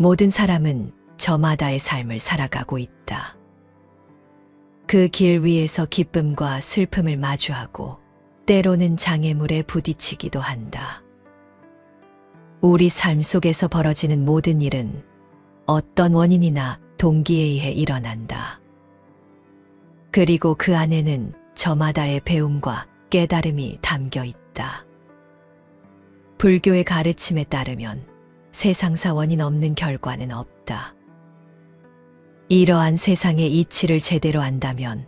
모든 사람은 저마다의 삶을 살아가고 있다. 그 길 위에서 기쁨과 슬픔을 마주하고 때로는 장애물에 부딪히기도 한다. 우리 삶 속에서 벌어지는 모든 일은 어떤 원인이나 동기에 의해 일어난다. 그리고 그 안에는 저마다의 배움과 깨달음이 담겨 있다. 불교의 가르침에 따르면 세상사 원인 없는 결과는 없다. 이러한 세상의 이치를 제대로 안다면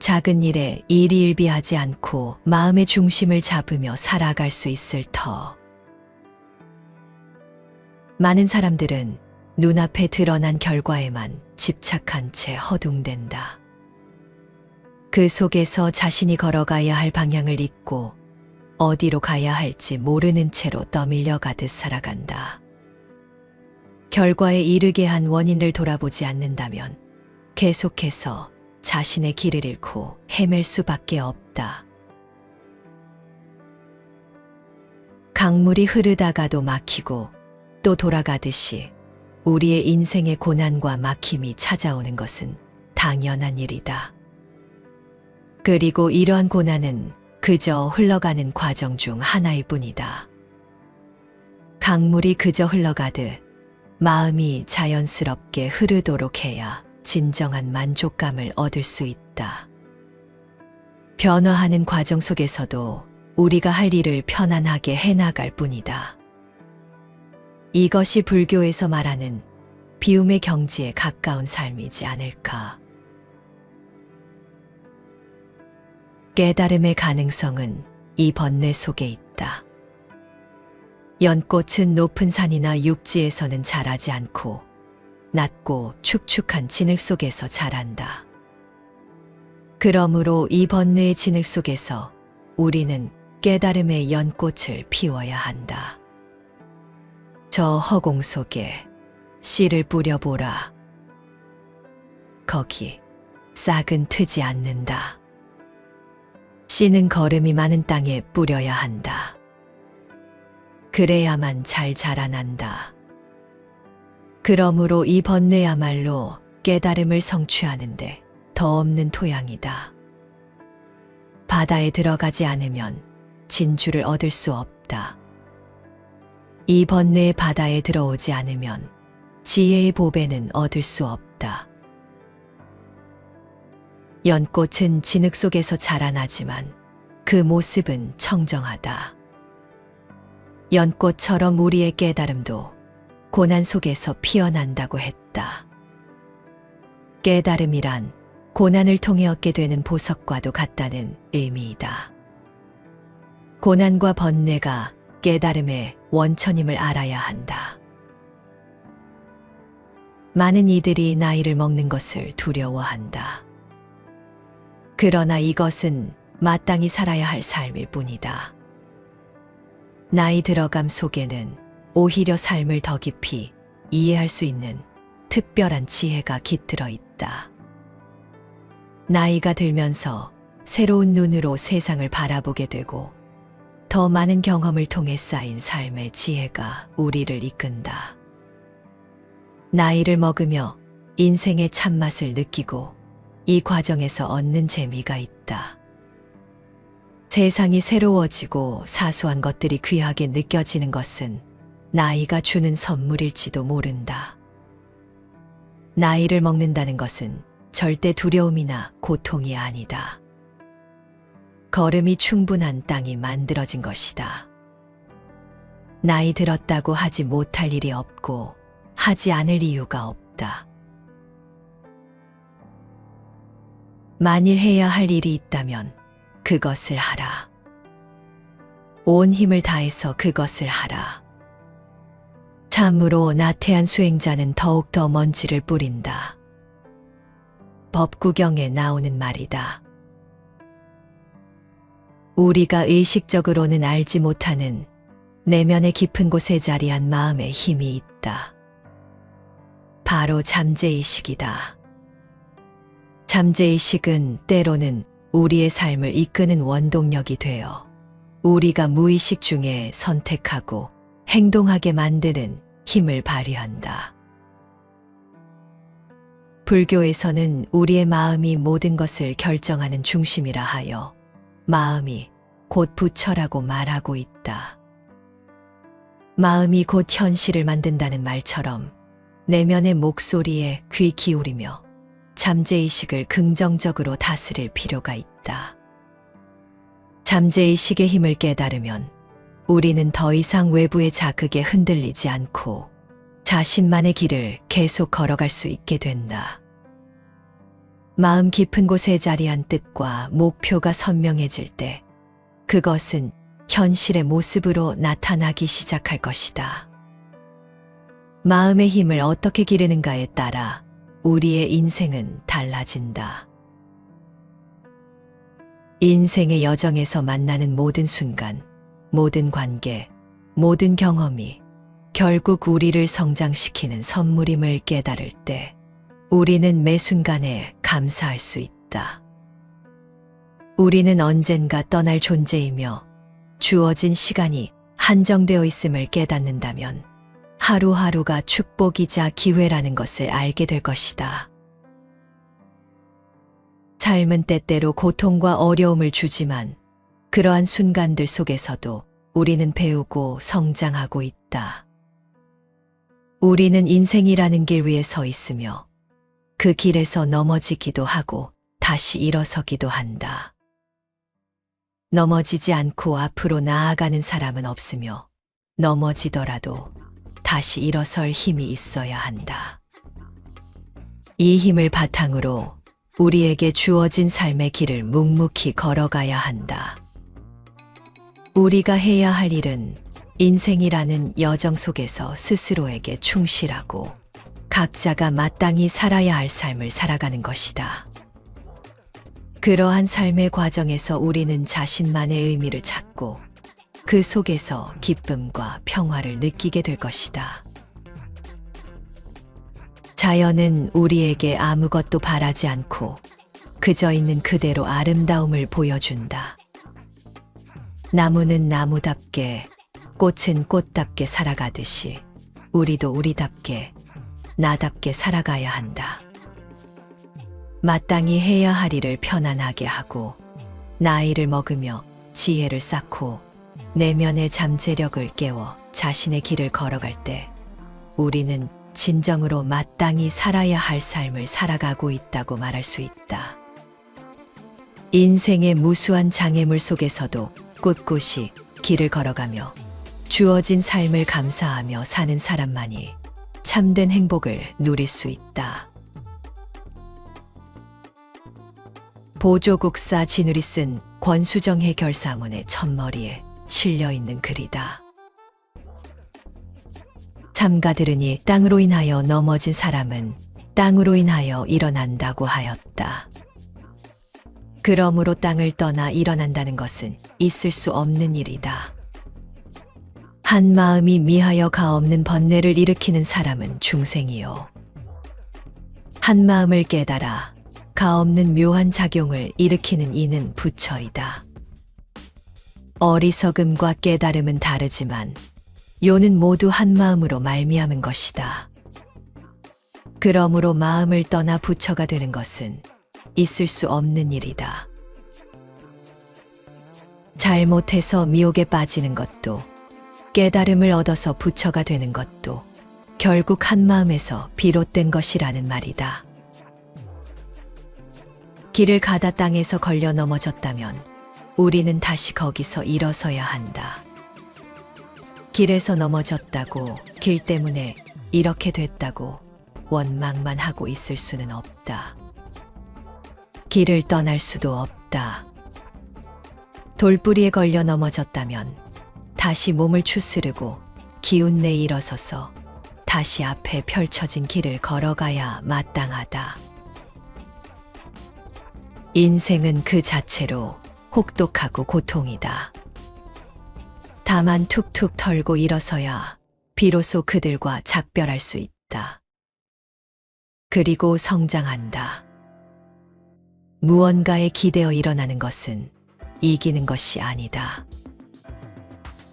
작은 일에 일희일비하지 않고 마음의 중심을 잡으며 살아갈 수 있을 터. 많은 사람들은 눈앞에 드러난 결과에만 집착한 채 허둥댄다. 그 속에서 자신이 걸어가야 할 방향을 잊고 어디로 가야 할지 모르는 채로 떠밀려 가듯 살아간다. 결과에 이르게 한 원인을 돌아보지 않는다면 계속해서 자신의 길을 잃고 헤맬 수밖에 없다. 강물이 흐르다가도 막히고 또 돌아가듯이 우리의 인생의 고난과 막힘이 찾아오는 것은 당연한 일이다. 그리고 이러한 고난은 그저 흘러가는 과정 중 하나일 뿐이다. 강물이 그저 흘러가듯 마음이 자연스럽게 흐르도록 해야 진정한 만족감을 얻을 수 있다. 변화하는 과정 속에서도 우리가 할 일을 편안하게 해나갈 뿐이다. 이것이 불교에서 말하는 비움의 경지에 가까운 삶이지 않을까. 깨달음의 가능성은 이 번뇌 속에 있다. 연꽃은 높은 산이나 육지에서는 자라지 않고 낮고 축축한 진흙 속에서 자란다. 그러므로 이 번뇌의 진흙 속에서 우리는 깨달음의 연꽃을 피워야 한다. 저 허공 속에 씨를 뿌려보라. 거기 싹은 트지 않는다. 씨는 거름이 많은 땅에 뿌려야 한다. 그래야만 잘 자라난다. 그러므로 이 번뇌야말로 깨달음을 성취하는데 더 없는 토양이다. 바다에 들어가지 않으면 진주를 얻을 수 없다. 이 번뇌의 바다에 들어오지 않으면 지혜의 보배는 얻을 수 없다. 연꽃은 진흙 속에서 자라나지만 그 모습은 청정하다. 연꽃처럼 우리의 깨달음도 고난 속에서 피어난다고 했다. 깨달음이란 고난을 통해 얻게 되는 보석과도 같다는 의미이다. 고난과 번뇌가 깨달음의 원천임을 알아야 한다. 많은 이들이 나이를 먹는 것을 두려워한다. 그러나 이것은 마땅히 살아야 할 삶일 뿐이다. 나이 들어감 속에는 오히려 삶을 더 깊이 이해할 수 있는 특별한 지혜가 깃들어 있다. 나이가 들면서 새로운 눈으로 세상을 바라보게 되고 더 많은 경험을 통해 쌓인 삶의 지혜가 우리를 이끈다. 나이를 먹으며 인생의 참맛을 느끼고 이 과정에서 얻는 재미가 있다. 세상이 새로워지고 사소한 것들이 귀하게 느껴지는 것은 나이가 주는 선물일지도 모른다. 나이를 먹는다는 것은 절대 두려움이나 고통이 아니다. 걸음이 충분한 땅이 만들어진 것이다. 나이 들었다고 하지 못할 일이 없고 하지 않을 이유가 없다. 만일 해야 할 일이 있다면 그것을 하라. 온 힘을 다해서 그것을 하라. 참으로 나태한 수행자는 더욱더 먼지를 뿌린다. 법구경에 나오는 말이다. 우리가 의식적으로는 알지 못하는 내면의 깊은 곳에 자리한 마음의 힘이 있다. 바로 잠재의식이다. 잠재의식은 때로는 우리의 삶을 이끄는 원동력이 되어 우리가 무의식 중에 선택하고 행동하게 만드는 힘을 발휘한다. 불교에서는 우리의 마음이 모든 것을 결정하는 중심이라 하여 마음이 곧 부처라고 말하고 있다. 마음이 곧 현실을 만든다는 말처럼 내면의 목소리에 귀 기울이며 잠재의식을 긍정적으로 다스릴 필요가 있다. 잠재의식의 힘을 깨달으면 우리는 더 이상 외부의 자극에 흔들리지 않고 자신만의 길을 계속 걸어갈 수 있게 된다. 마음 깊은 곳에 자리한 뜻과 목표가 선명해질 때 그것은 현실의 모습으로 나타나기 시작할 것이다. 마음의 힘을 어떻게 기르는가에 따라 우리의 인생은 달라진다. 인생의 여정에서 만나는 모든 순간, 모든 관계, 모든 경험이 결국 우리를 성장시키는 선물임을 깨달을 때 우리는 매 순간에 감사할 수 있다. 우리는 언젠가 떠날 존재이며 주어진 시간이 한정되어 있음을 깨닫는다면 하루하루가 축복이자 기회라는 것을 알게 될 것이다. 삶은 때때로 고통과 어려움을 주지만 그러한 순간들 속에서도 우리는 배우고 성장하고 있다. 우리는 인생이라는 길 위에 서 있으며 그 길에서 넘어지기도 하고 다시 일어서기도 한다. 넘어지지 않고 앞으로 나아가는 사람은 없으며 넘어지더라도 다시 일어설 힘이 있어야 한다. 이 힘을 바탕으로 우리에게 주어진 삶의 길을 묵묵히 걸어가야 한다. 우리가 해야 할 일은 인생이라는 여정 속에서 스스로에게 충실하고 각자가 마땅히 살아야 할 삶을 살아가는 것이다. 그러한 삶의 과정에서 우리는 자신만의 의미를 찾고 그 속에서 기쁨과 평화를 느끼게 될 것이다. 자연은 우리에게 아무것도 바라지 않고 그저 있는 그대로 아름다움을 보여준다. 나무는 나무답게, 꽃은 꽃답게 살아가듯이 우리도 우리답게, 나답게 살아가야 한다. 마땅히 해야 할 일을 편안하게 하고 나이를 먹으며 지혜를 쌓고 내면의 잠재력을 깨워 자신의 길을 걸어갈 때 우리는 진정으로 마땅히 살아야 할 삶을 살아가고 있다고 말할 수 있다. 인생의 무수한 장애물 속에서도 꿋꿋이 길을 걸어가며 주어진 삶을 감사하며 사는 사람만이 참된 행복을 누릴 수 있다. 보조국사 진울이 쓴 권수정의 결사문의 첫머리에 실려있는 글이다. 삼가 들으니 땅으로 인하여 넘어진 사람은 땅으로 인하여 일어난다고 하였다. 그러므로 땅을 떠나 일어난다는 것은 있을 수 없는 일이다. 한 마음이 미하여 가없는 번뇌를 일으키는 사람은 중생이요. 한 마음을 깨달아 가없는 묘한 작용을 일으키는 이는 부처이다. 어리석음과 깨달음은 다르지만 요는 모두 한 마음으로 말미암은 것이다. 그러므로 마음을 떠나 부처가 되는 것은 있을 수 없는 일이다. 잘못해서 미혹에 빠지는 것도 깨달음을 얻어서 부처가 되는 것도 결국 한 마음에서 비롯된 것이라는 말이다. 길을 가다 땅에서 걸려 넘어졌다면 우리는 다시 거기서 일어서야 한다. 길에서 넘어졌다고, 길 때문에 이렇게 됐다고 원망만 하고 있을 수는 없다. 길을 떠날 수도 없다. 돌뿌리에 걸려 넘어졌다면 다시 몸을 추스르고 기운내 일어서서 다시 앞에 펼쳐진 길을 걸어가야 마땅하다. 인생은 그 자체로 혹독하고 고통이다. 다만 툭툭 털고 일어서야 비로소 그들과 작별할 수 있다. 그리고 성장한다. 무언가에 기대어 일어나는 것은 이기는 것이 아니다.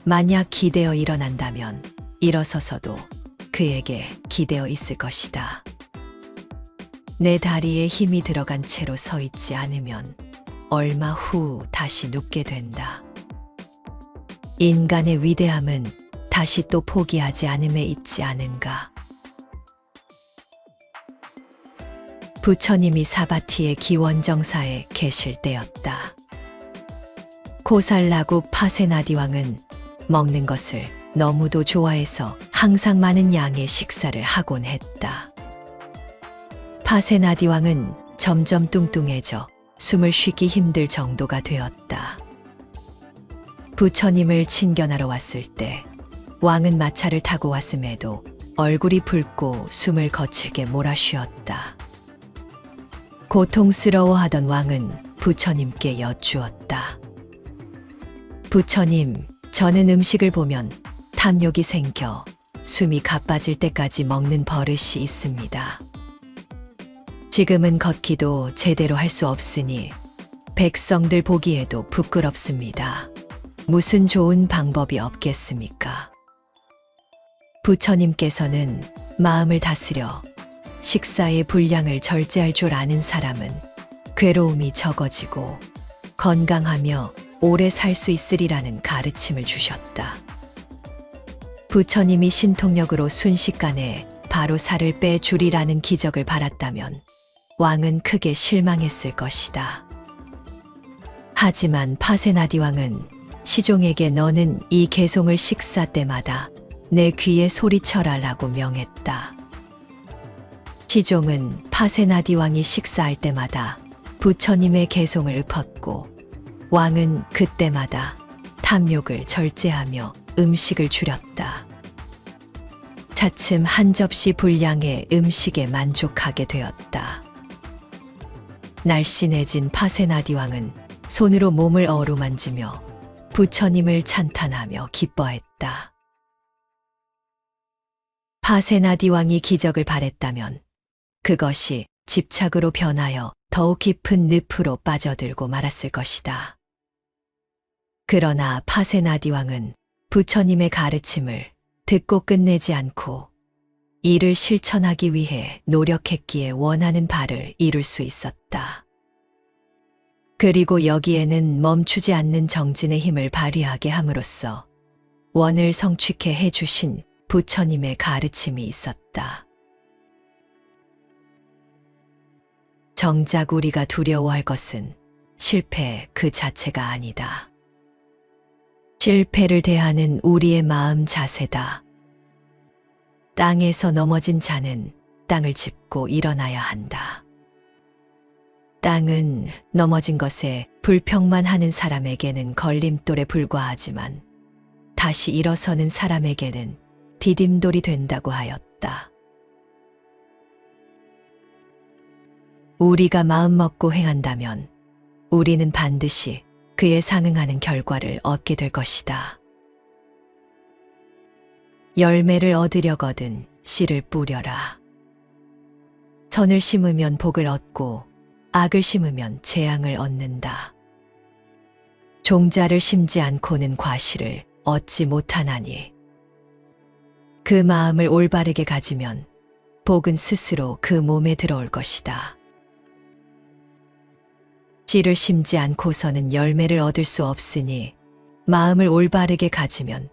만약 기대어 일어난다면 일어서서도 그에게 기대어 있을 것이다. 내 다리에 힘이 들어간 채로 서 있지 않으면 얼마 후 다시 눕게 된다. 인간의 위대함은 다시 또 포기하지 않음에 있지 않은가. 부처님이 사바티의 기원정사에 계실 때였다. 코살라국 파세나디왕은 먹는 것을 너무도 좋아해서 항상 많은 양의 식사를 하곤 했다. 파세나디왕은 점점 뚱뚱해져 숨을 쉬기 힘들 정도가 되었다. 부처님을 친견하러 왔을 때 왕은 마차를 타고 왔음에도 얼굴이 붉고 숨을 거칠게 몰아쉬었다. 고통스러워하던 왕은 부처님께 여쭈었다. 부처님, 저는 음식을 보면 탐욕이 생겨 숨이 가빠질 때까지 먹는 버릇이 있습니다. 지금은 걷기도 제대로 할 수 없으니 백성들 보기에도 부끄럽습니다. 무슨 좋은 방법이 없겠습니까? 부처님께서는 마음을 다스려 식사의 분량을 절제할 줄 아는 사람은 괴로움이 적어지고 건강하며 오래 살 수 있으리라는 가르침을 주셨다. 부처님이 신통력으로 순식간에 바로 살을 빼주리라는 기적을 바랐다면 왕은 크게 실망했을 것이다. 하지만 파세나디 왕은 시종에게 너는 이 개송을 식사 때마다 내 귀에 소리쳐라라고 명했다. 시종은 파세나디 왕이 식사할 때마다 부처님의 개송을 읊었고 왕은 그때마다 탐욕을 절제하며 음식을 줄였다. 차츰 한 접시 분량의 음식에 만족하게 되었다. 날씬해진 파세나디 왕은 손으로 몸을 어루만지며 부처님을 찬탄하며 기뻐했다. 파세나디 왕이 기적을 바랬다면 그것이 집착으로 변하여 더욱 깊은 늪으로 빠져들고 말았을 것이다. 그러나 파세나디 왕은 부처님의 가르침을 듣고 끝내지 않고 이를 실천하기 위해 노력했기에 원하는 바를 이룰 수 있었다. 그리고 여기에는 멈추지 않는 정진의 힘을 발휘하게 함으로써 원을 성취케 해주신 부처님의 가르침이 있었다. 정작 우리가 두려워할 것은 실패 그 자체가 아니다. 실패를 대하는 우리의 마음 자세다. 땅에서 넘어진 자는 땅을 짚고 일어나야 한다. 땅은 넘어진 것에 불평만 하는 사람에게는 걸림돌에 불과하지만 다시 일어서는 사람에게는 디딤돌이 된다고 하였다. 우리가 마음먹고 행한다면 우리는 반드시 그에 상응하는 결과를 얻게 될 것이다. 열매를 얻으려거든 씨를 뿌려라. 선을 심으면 복을 얻고 악을 심으면 재앙을 얻는다. 종자를 심지 않고는 과실을 얻지 못하나니 그 마음을 올바르게 가지면 복은 스스로 그 몸에 들어올 것이다. 씨를 심지 않고서는 열매를 얻을 수 없으니 마음을 올바르게 가지면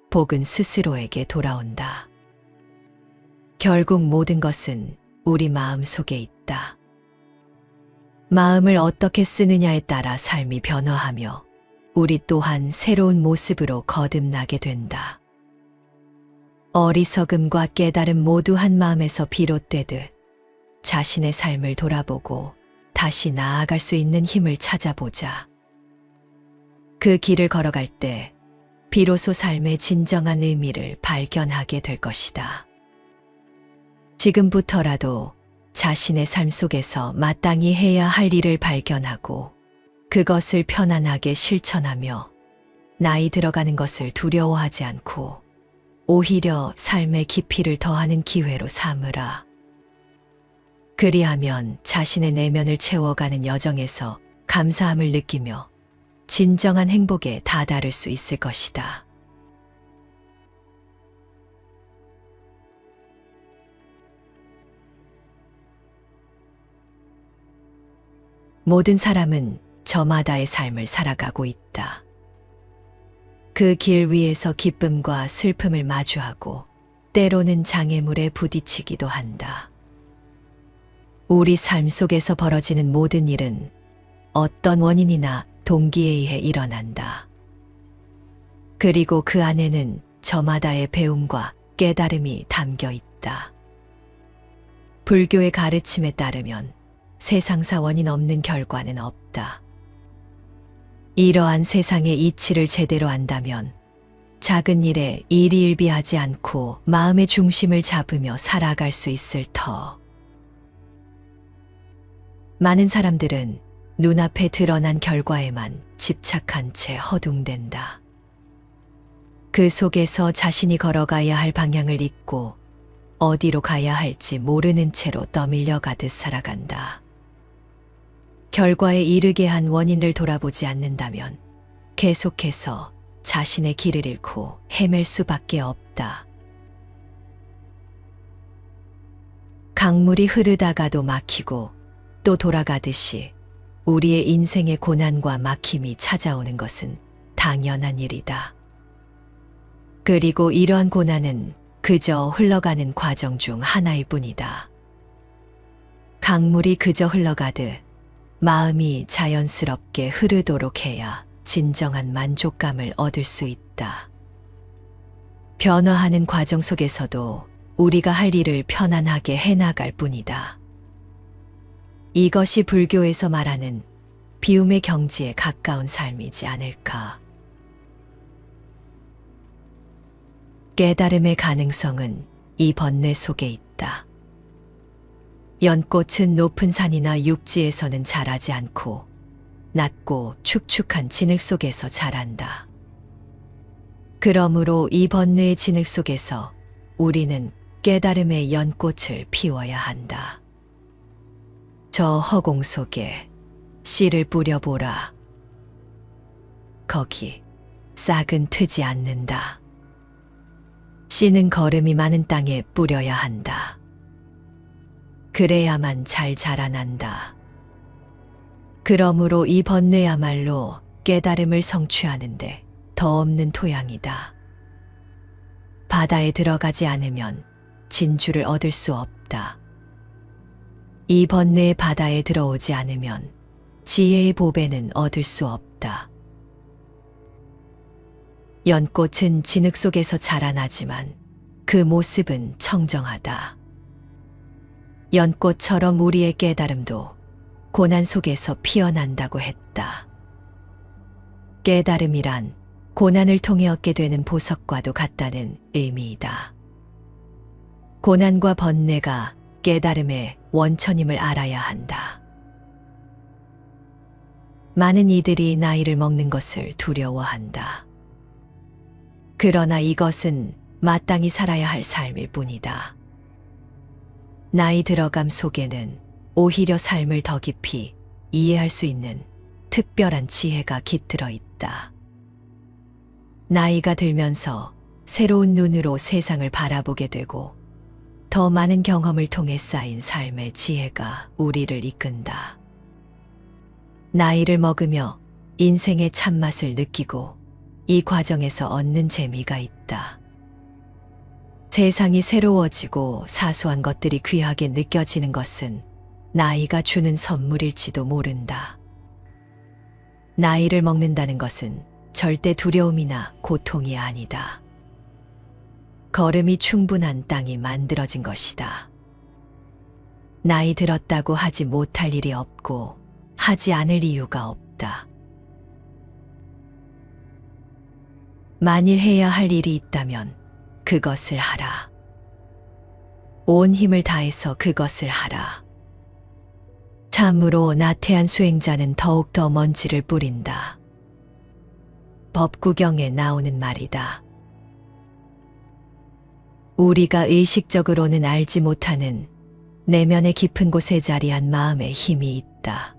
복은 스스로에게 돌아온다. 결국 모든 것은 우리 마음 속에 있다. 마음을 어떻게 쓰느냐에 따라 삶이 변화하며 우리 또한 새로운 모습으로 거듭나게 된다. 어리석음과 깨달음 모두 한 마음에서 비롯되듯 자신의 삶을 돌아보고 다시 나아갈 수 있는 힘을 찾아보자. 그 길을 걸어갈 때 비로소 삶의 진정한 의미를 발견하게 될 것이다. 지금부터라도 자신의 삶 속에서 마땅히 해야 할 일을 발견하고 그것을 편안하게 실천하며 나이 들어가는 것을 두려워하지 않고 오히려 삶의 깊이를 더하는 기회로 삼으라. 그리하면 자신의 내면을 채워가는 여정에서 감사함을 느끼며 진정한 행복에 다다를 수 있을 것이다. 모든 사람은 저마다의 삶을 살아가고 있다. 그 길 위에서 기쁨과 슬픔을 마주하고 때로는 장애물에 부딪히기도 한다. 우리 삶 속에서 벌어지는 모든 일은 어떤 원인이나 동기에 의해 일어난다. 그리고 그 안에는 저마다의 배움과 깨달음이 담겨 있다. 불교의 가르침에 따르면 세상사 원인 없는 결과는 없다. 이러한 세상의 이치를 제대로 안다면 작은 일에 일희일비하지 않고 마음의 중심을 잡으며 살아갈 수 있을 터. 많은 사람들은 눈앞에 드러난 결과에만 집착한 채 허둥댄다. 그 속에서 자신이 걸어가야 할 방향을 잊고 어디로 가야 할지 모르는 채로 떠밀려 가듯 살아간다. 결과에 이르게 한 원인을 돌아보지 않는다면 계속해서 자신의 길을 잃고 헤맬 수밖에 없다. 강물이 흐르다가도 막히고 또 돌아가듯이 우리의 인생의 고난과 막힘이 찾아오는 것은 당연한 일이다. 그리고 이러한 고난은 그저 흘러가는 과정 중 하나일 뿐이다. 강물이 그저 흘러가듯 마음이 자연스럽게 흐르도록 해야 진정한 만족감을 얻을 수 있다. 변화하는 과정 속에서도 우리가 할 일을 편안하게 해나갈 뿐이다. 이것이 불교에서 말하는 비움의 경지에 가까운 삶이지 않을까. 깨달음의 가능성은 이 번뇌 속에 있다. 연꽃은 높은 산이나 육지에서는 자라지 않고 낮고 축축한 진흙 속에서 자란다. 그러므로 이 번뇌의 진흙 속에서 우리는 깨달음의 연꽃을 피워야 한다. 저 허공 속에 씨를 뿌려보라. 거기 싹은 트지 않는다. 씨는 거름이 많은 땅에 뿌려야 한다. 그래야만 잘 자라난다. 그러므로 이 번뇌야말로 깨달음을 성취하는데 더 없는 토양이다. 바다에 들어가지 않으면 진주를 얻을 수 없다. 이 번뇌의 바다에 들어오지 않으면 지혜의 보배는 얻을 수 없다. 연꽃은 진흙 속에서 자라나지만 그 모습은 청정하다. 연꽃처럼 우리의 깨달음도 고난 속에서 피어난다고 했다. 깨달음이란 고난을 통해 얻게 되는 보석과도 같다는 의미이다. 고난과 번뇌가 깨달음의 원천임을 알아야 한다. 많은 이들이 나이를 먹는 것을 두려워한다. 그러나 이것은 마땅히 살아야 할 삶일 뿐이다. 나이 들어감 속에는 오히려 삶을 더 깊이 이해할 수 있는 특별한 지혜가 깃들어 있다. 나이가 들면서 새로운 눈으로 세상을 바라보게 되고 더 많은 경험을 통해 쌓인 삶의 지혜가 우리를 이끈다. 나이를 먹으며 인생의 참맛을 느끼고 이 과정에서 얻는 재미가 있다. 세상이 새로워지고 사소한 것들이 귀하게 느껴지는 것은 나이가 주는 선물일지도 모른다. 나이를 먹는다는 것은 절대 두려움이나 고통이 아니다. 걸음이 충분한 땅이 만들어진 것이다. 나이 들었다고 하지 못할 일이 없고 하지 않을 이유가 없다. 만일 해야 할 일이 있다면 그것을 하라. 온 힘을 다해서 그것을 하라. 참으로 나태한 수행자는 더욱더 먼지를 뿌린다. 법구경에 나오는 말이다. 우리가 의식적으로는 알지 못하는 내면의 깊은 곳에 자리한 마음의 힘이 있다.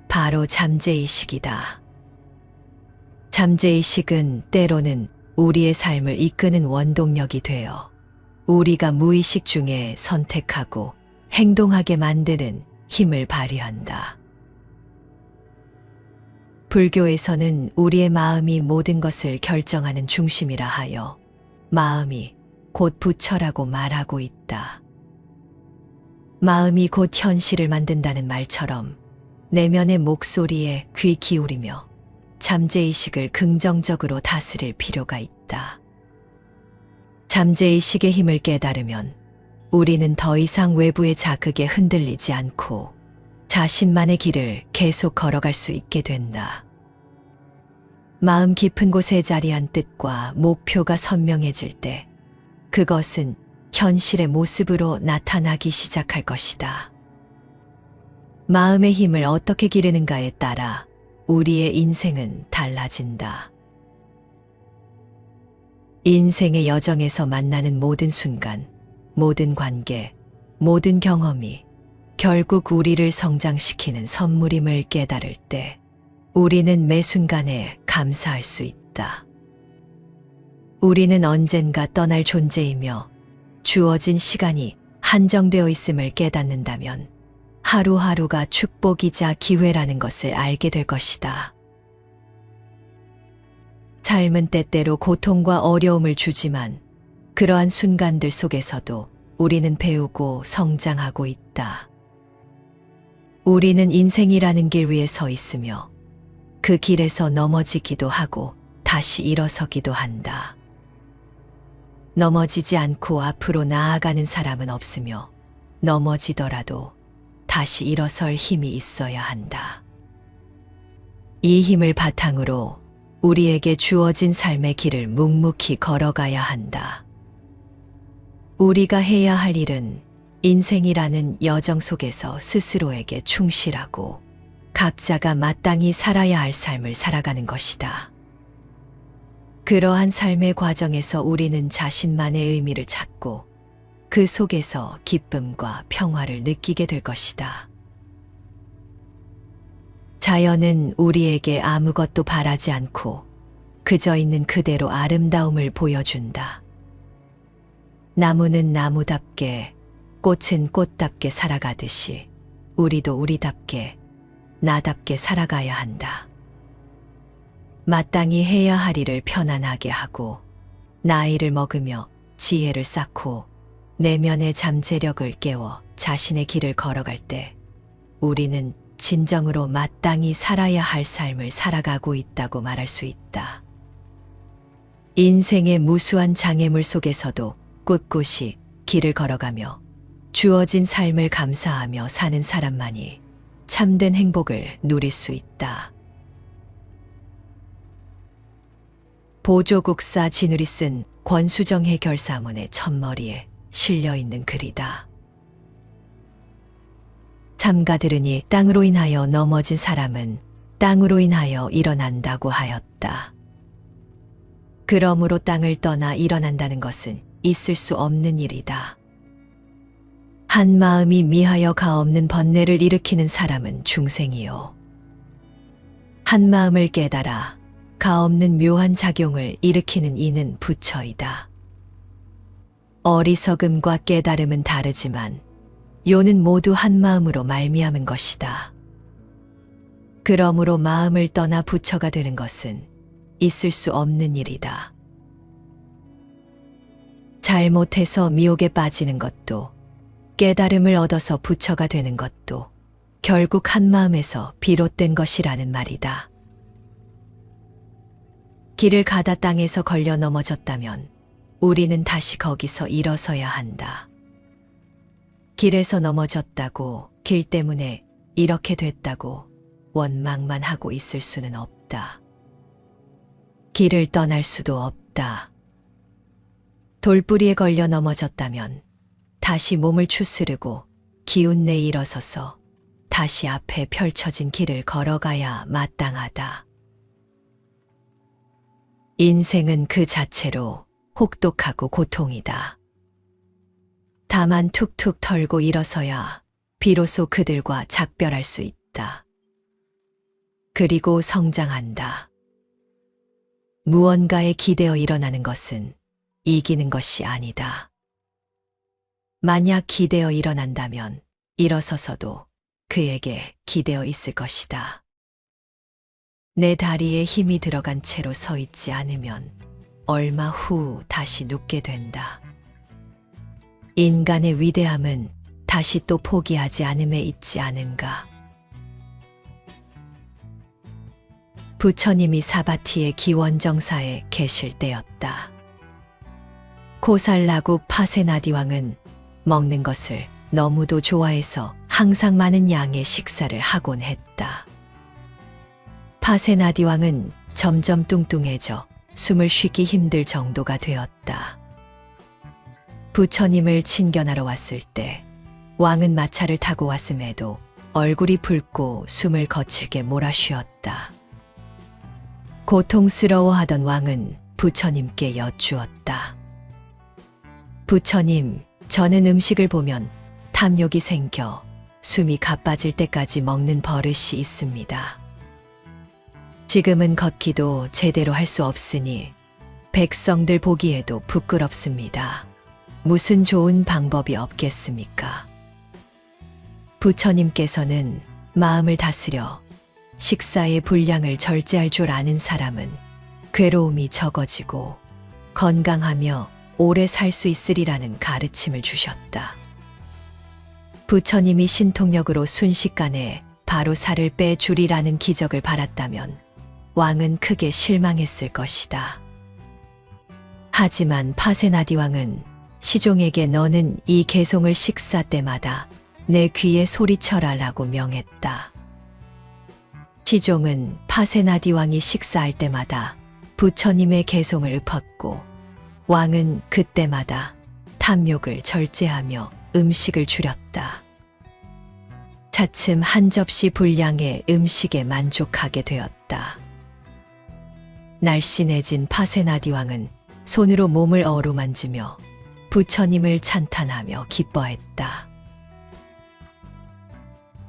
바로 잠재의식이다. 잠재의식은 때로는 우리의 삶을 이끄는 원동력이 되어 우리가 무의식 중에 선택하고 행동하게 만드는 힘을 발휘한다. 불교에서는 우리의 마음이 모든 것을 결정하는 중심이라 하여 마음이 곧 부처라고 말하고 있다. 마음이 곧 현실을 만든다는 말처럼 내면의 목소리에 귀 기울이며 잠재의식을 긍정적으로 다스릴 필요가 있다. 잠재의식의 힘을 깨달으면 우리는 더 이상 외부의 자극에 흔들리지 않고 자신만의 길을 계속 걸어갈 수 있게 된다. 마음 깊은 곳에 자리한 뜻과 목표가 선명해질 때 그것은 현실의 모습으로 나타나기 시작할 것이다. 마음의 힘을 어떻게 기르는가에 따라 우리의 인생은 달라진다. 인생의 여정에서 만나는 모든 순간, 모든 관계, 모든 경험이 결국 우리를 성장시키는 선물임을 깨달을 때 우리는 매 순간에 감사할 수 있다. 우리는 언젠가 떠날 존재이며 주어진 시간이 한정되어 있음을 깨닫는다면 하루하루가 축복이자 기회라는 것을 알게 될 것이다. 삶은 때때로 고통과 어려움을 주지만 그러한 순간들 속에서도 우리는 배우고 성장하고 있다. 우리는 인생이라는 길 위에 서 있으며 그 길에서 넘어지기도 하고 다시 일어서기도 한다. 넘어지지 않고 앞으로 나아가는 사람은 없으며 넘어지더라도 다시 일어설 힘이 있어야 한다. 이 힘을 바탕으로 우리에게 주어진 삶의 길을 묵묵히 걸어가야 한다. 우리가 해야 할 일은 인생이라는 여정 속에서 스스로에게 충실하고 각자가 마땅히 살아야 할 삶을 살아가는 것이다. 그러한 삶의 과정에서 우리는 자신만의 의미를 찾고 그 속에서 기쁨과 평화를 느끼게 될 것이다. 자연은 우리에게 아무것도 바라지 않고 그저 있는 그대로 아름다움을 보여준다. 나무는 나무답게, 꽃은 꽃답게 살아가듯이 우리도 우리답게, 나답게 살아가야 한다. 마땅히 해야 할 일을 편안하게 하고 나이를 먹으며 지혜를 쌓고 내면의 잠재력을 깨워 자신의 길을 걸어갈 때 우리는 진정으로 마땅히 살아야 할 삶을 살아가고 있다고 말할 수 있다. 인생의 무수한 장애물 속에서도 꿋꿋이 길을 걸어가며 주어진 삶을 감사하며 사는 사람만이 참된 행복을 누릴 수 있다. 보조국사 진울이 쓴 권수정의 결사문의 첫머리에 실려있는 글이다. 삼가 들으니 땅으로 인하여 넘어진 사람은 땅으로 인하여 일어난다고 하였다. 그러므로 땅을 떠나 일어난다는 것은 있을 수 없는 일이다. 한 마음이 미하여 가없는 번뇌를 일으키는 사람은 중생이요. 한 마음을 깨달아 가없는 묘한 작용을 일으키는 이는 부처이다. 어리석음과 깨달음은 다르지만 요는 모두 한 마음으로 말미암은 것이다. 그러므로 마음을 떠나 부처가 되는 것은 있을 수 없는 일이다. 잘못해서 미혹에 빠지는 것도 깨달음을 얻어서 부처가 되는 것도 결국 한 마음에서 비롯된 것이라는 말이다. 길을 가다 땅에서 걸려 넘어졌다면 우리는 다시 거기서 일어서야 한다. 길에서 넘어졌다고, 길 때문에 이렇게 됐다고 원망만 하고 있을 수는 없다. 길을 떠날 수도 없다. 돌뿌리에 걸려 넘어졌다면 다시 몸을 추스르고 기운내 일어서서 다시 앞에 펼쳐진 길을 걸어가야 마땅하다. 인생은 그 자체로 혹독하고 고통이다. 다만 툭툭 털고 일어서야 비로소 그들과 작별할 수 있다. 그리고 성장한다. 무언가에 기대어 일어나는 것은 이기는 것이 아니다. 만약 기대어 일어난다면 일어서서도 그에게 기대어 있을 것이다. 내 다리에 힘이 들어간 채로 서 있지 않으면 얼마 후 다시 눕게 된다. 인간의 위대함은 다시 또 포기하지 않음에 있지 않은가. 부처님이 사바티의 기원정사에 계실 때였다. 코살라국 파세나디왕은 먹는 것을 너무도 좋아해서 항상 많은 양의 식사를 하곤 했다. 파세나디왕은 점점 뚱뚱해져 숨을 쉬기 힘들 정도가 되었다. 부처님을 친견하러 왔을 때 왕은 마차를 타고 왔음에도 얼굴이 붉고 숨을 거칠게 몰아쉬었다. 고통스러워하던 왕은 부처님께 여쭈었다. 부처님, 저는 음식을 보면 탐욕이 생겨 숨이 가빠질 때까지 먹는 버릇이 있습니다. 지금은 걷기도 제대로 할 수 없으니 백성들 보기에도 부끄럽습니다. 무슨 좋은 방법이 없겠습니까? 부처님께서는 마음을 다스려 식사의 분량을 절제할 줄 아는 사람은 괴로움이 적어지고 건강하며 오래 살 수 있으리라는 가르침을 주셨다. 부처님이 신통력으로 순식간에 바로 살을 빼주리라는 기적을 바랐다면 왕은 크게 실망했을 것이다. 하지만 파세나디 왕은 시종에게 너는 이 개송을 식사 때마다 내 귀에 소리쳐라라고 명했다. 시종은 파세나디 왕이 식사할 때마다 부처님의 개송을 읊었고 왕은 그때마다 탐욕을 절제하며 음식을 줄였다. 차츰 한 접시 분량의 음식에 만족하게 되었다. 날씬해진 파세나디 왕은 손으로 몸을 어루만지며 부처님을 찬탄하며 기뻐했다.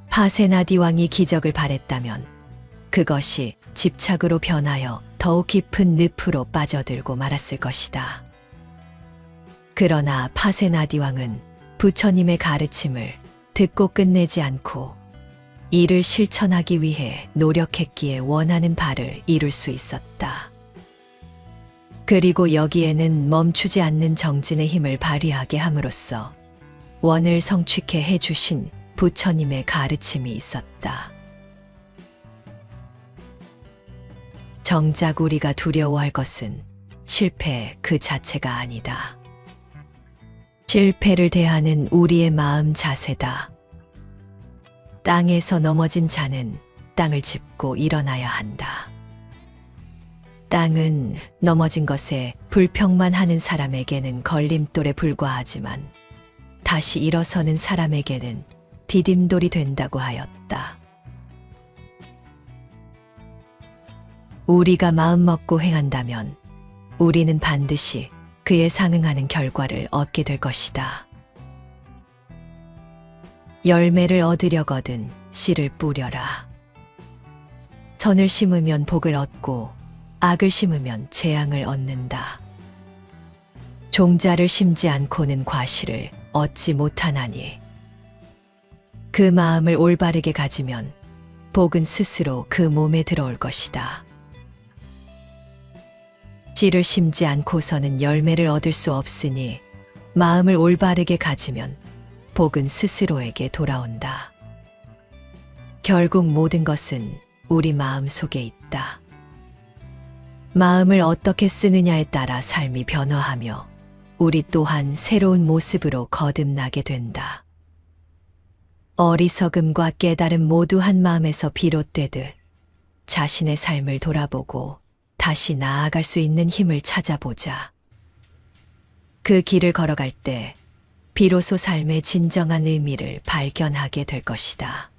파세나디 왕이 기적을 바랬다면 그것이 집착으로 변하여 더욱 깊은 늪으로 빠져들고 말았을 것이다. 그러나 파세나디 왕은 부처님의 가르침을 듣고 끝내지 않고 이를 실천하기 위해 노력했기에 원하는 바를 이룰 수 있었다. 그리고 여기에는 멈추지 않는 정진의 힘을 발휘하게 함으로써 원을 성취케 해주신 부처님의 가르침이 있었다. 정작 우리가 두려워할 것은 실패 그 자체가 아니다. 실패를 대하는 우리의 마음 자세다. 땅에서 넘어진 자는 땅을 짚고 일어나야 한다. 땅은 넘어진 것에 불평만 하는 사람에게는 걸림돌에 불과하지만 다시 일어서는 사람에게는 디딤돌이 된다고 하였다. 우리가 마음먹고 행한다면 우리는 반드시 그에 상응하는 결과를 얻게 될 것이다. 열매를 얻으려거든 씨를 뿌려라. 선을 심으면 복을 얻고 악을 심으면 재앙을 얻는다. 종자를 심지 않고는 과실을 얻지 못하나니 그 마음을 올바르게 가지면 복은 스스로 그 몸에 들어올 것이다. 씨를 심지 않고서는 열매를 얻을 수 없으니 마음을 올바르게 가지면 복은 스스로에게 돌아온다. 결국 모든 것은 우리 마음 속에 있다. 마음을 어떻게 쓰느냐에 따라 삶이 변화하며 우리 또한 새로운 모습으로 거듭나게 된다. 어리석음과 깨달음 모두 한 마음에서 비롯되듯 자신의 삶을 돌아보고 다시 나아갈 수 있는 힘을 찾아보자. 그 길을 걸어갈 때 비로소 삶의 진정한 의미를 발견하게 될 것이다.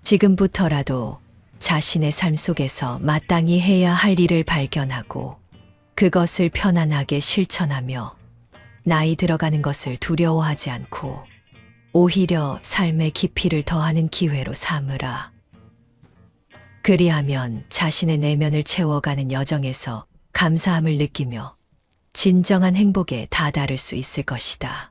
지금부터라도 자신의 삶 속에서 마땅히 해야 할 일을 발견하고 그것을 편안하게 실천하며 나이 들어가는 것을 두려워하지 않고 오히려 삶의 깊이를 더하는 기회로 삼으라. 그리하면 자신의 내면을 채워가는 여정에서 감사함을 느끼며 진정한 행복에 다다를 수 있을 것이다.